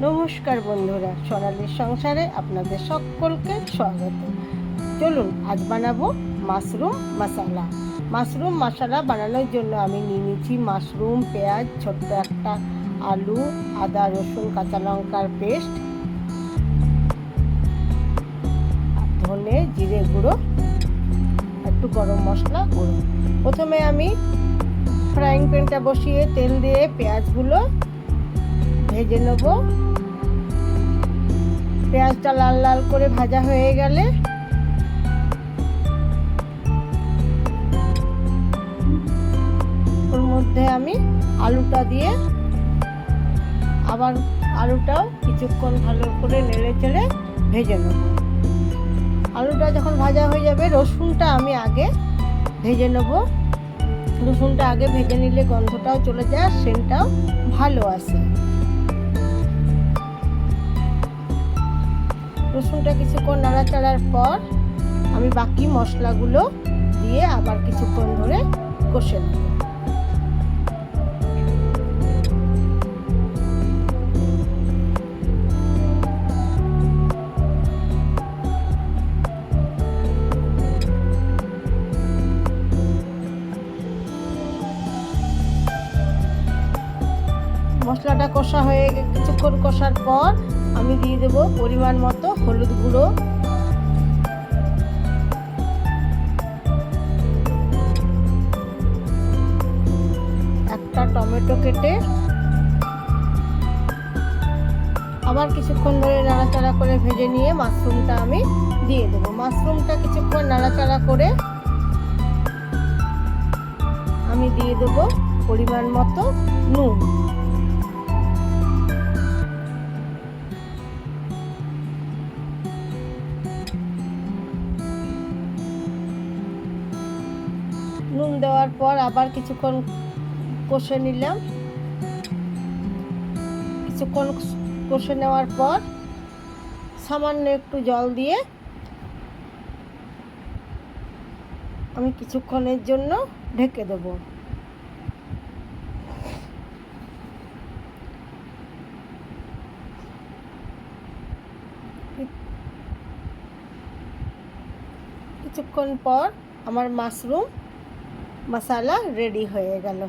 নমস্কার বন্ধুরা, সোনালীর সংসারে আপনাদের সকলকে স্বাগত। চলুন আজ বানাবো মাশরুম মশলা। মাশরুম মশলা বানানোর জন্য আমি নিয়ে নিচ্ছি মাশরুম, পেঁয়াজ, ছোট্ট একটা আলু, আদা রসুন কাঁচা লঙ্কার পেস্ট, ধনে জিরে গুঁড়ো, একটু গরম মশলা গুঁড়ো। প্রথমে আমি ফ্রাইং প্যানটা বসিয়ে তেল দিয়ে পেঁয়াজগুলো ভেজে নেব। পেঁয়াজটা লাল লাল করে ভাজা হয়ে গেলে ওর মধ্যে আমি আলুটা দিয়ে আবার আলুটাও কিছুক্ষণ ভালো করে নেড়ে চেড়ে ভেজে নেব। আলুটা যখন ভাজা হয়ে যাবে রসুনটা আমি আগে ভেজে নেব। রসুনটা আগে ভেজে নিলে গন্ধটাও চলে যায়, সেন্টটাও ভালো আসে। রসুনটা কিছুক্ষণ নাড়াচাড়ার পর আমি বাকি মশলাগুলো দিয়ে আবার কিছুক্ষণ ধরে কষে নেব। মশলাটা কষা হয়ে কিছুক্ষণ কষার পর আমি দিয়ে দেব পরিমাণ মতো হলুদ গুঁড়ো, একটা টমেটো কেটে আবার কিছুক্ষণ ধরে নাড়াচাড়া করে ভেজে নিয়ে মাশরুমটা আমি দিয়ে দেবো। মাশরুমটা কিছুক্ষণ নাড়াচাড়া করে আমি দিয়ে দেবো পরিমাণ মতো নুন। নুন দেওয়ার পর আবার কিছুক্ষণ কষে নিলাম। কিছুক্ষণ কষে নেওয়ার পর সামান্য একটু জল দিয়ে আমি কিছুক্ষণের জন্য ঢেকে দেব। কিছুক্ষণ পর আমার মাশরুম মশলা রেডি হয়ে গেল।